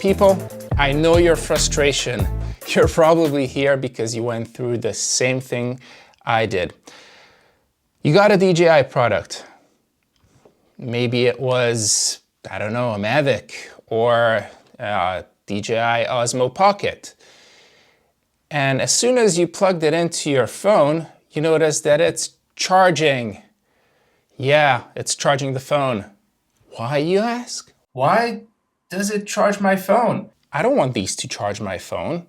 people, I know your frustration. You're probably here because you went through the same thing I did. You got a DJI product. Maybe it was, I don't know, a Mavic or a DJI Osmo Pocket. And as soon as you plugged it into your phone, you notice that it's charging. Yeah, it's charging the phone. Why, you ask? Why does it charge my phone? I don't want these to charge my phone.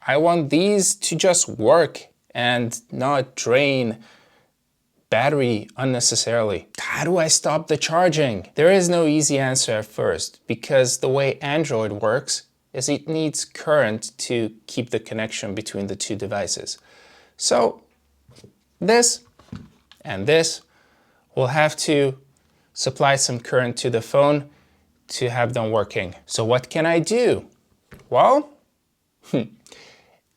I want these to just work and not drain battery unnecessarily. How do I stop the charging? There is no easy answer at first, because the way Android works is it needs current to keep the connection between the two devices. So this and this will have to supply some current to the phone to have them working. So what can I do? Well,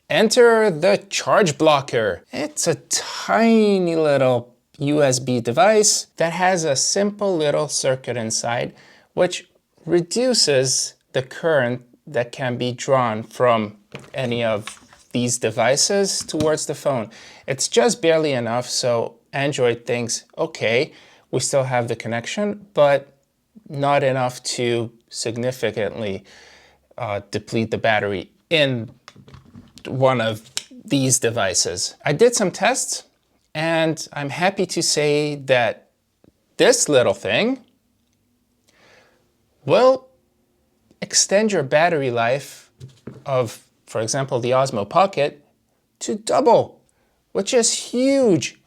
enter the ChargeBlocker. It's a tiny little USB device that has a simple little circuit inside, which reduces the current that can be drawn from any of these devices towards the phone. It's just barely enough, so Android thinks, okay, we still have the connection, but not enough to significantly deplete the battery in one of these devices. I did some tests, and I'm happy to say that this little thing will extend your battery life of, for example, the Osmo Pocket to double, which is huge.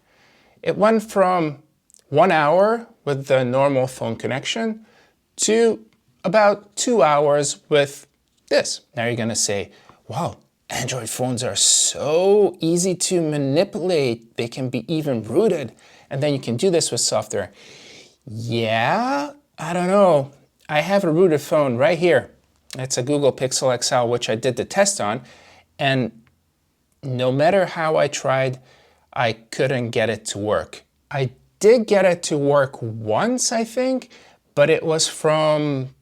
It went from 1 hour with the normal phone connection to about 2 hours with this. Now you're gonna say, wow, Android phones are so easy to manipulate. They can be even rooted. And then you can do this with software. Yeah, I don't know. I have a rooted phone right here. It's a Google Pixel XL, which I did the test on. And no matter how I tried, I couldn't get it to work. I did get it to work once, I think, but it was from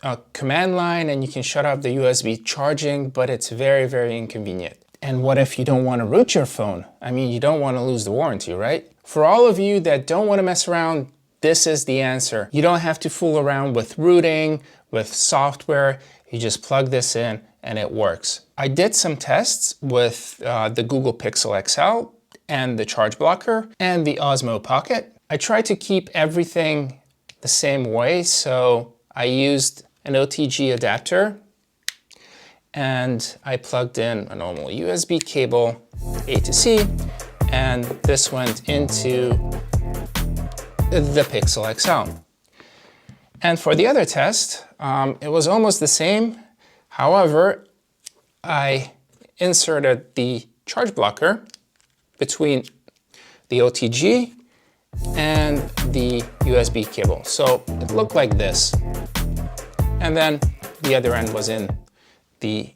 a command line and you can shut off the USB charging, but it's very, very inconvenient. And what if you don't want to root your phone? I mean, you don't want to lose the warranty, right? For all of you that don't want to mess around, this is the answer. You don't have to fool around with rooting, with software. You just plug this in and it works. I did some tests with the Google Pixel XL and the ChargeBlocker and the Osmo Pocket. I tried to keep everything the same way, so I used an OTG adapter and I plugged in a normal USB cable A to C, and this went into the Pixel XL. And for the other test, it was almost the same. However, I inserted the ChargeBlocker between the OTG and the USB cable. So it looked like this. And then the other end was in the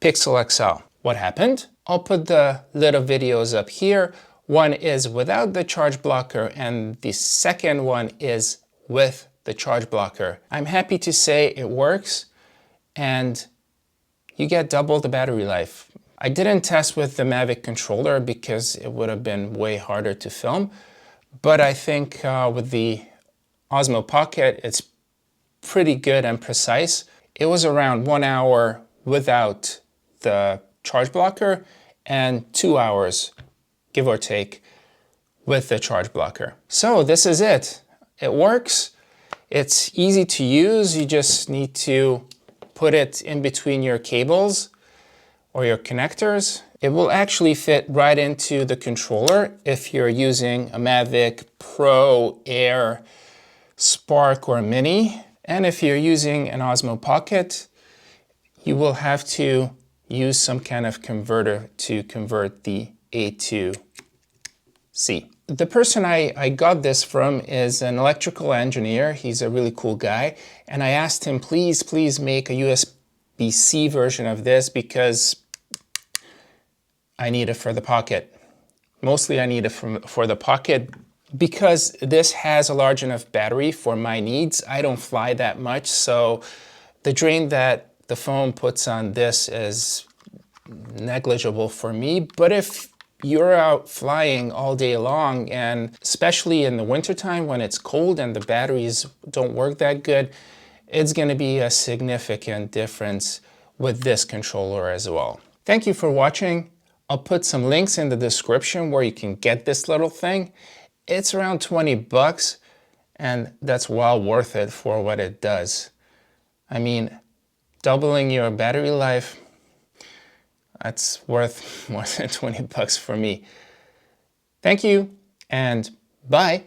Pixel XL. What happened? I'll put the little videos up here. One is without the ChargeBlocker and the second one is with the ChargeBlocker. I'm happy to say it works and you get double the battery life. I didn't test with the Mavic controller because it would have been way harder to film, but I think with the Osmo Pocket, it's pretty good and precise. It was around 1 hour without the ChargeBlocker and 2 hours, give or take, with the ChargeBlocker. So this is it. It works. It's easy to use. You just need to put it in between your cables or your connectors. It will actually fit right into the controller if you're using a Mavic Pro, Air, Spark, or Mini. And if you're using an Osmo Pocket, you will have to use some kind of converter to convert the A to C. The person I got this from is an electrical engineer. He's a really cool guy. And I asked him, please make a USB-C version of this because I need it for the Pocket. Mostly I need it for the Pocket because this has a large enough battery for my needs. I don't fly that much, so The drain that the phone puts on this is negligible for me, but if you're out flying all day long, and especially in the wintertime when it's cold and the batteries don't work that good, it's going to be a significant difference with this controller as well. Thank you for watching. I'll put some links in the description where you can get this little thing. It's around 20 bucks, and that's well worth it for what it does. I mean, doubling your battery life, that's worth more than 20 bucks for me. Thank you, and bye.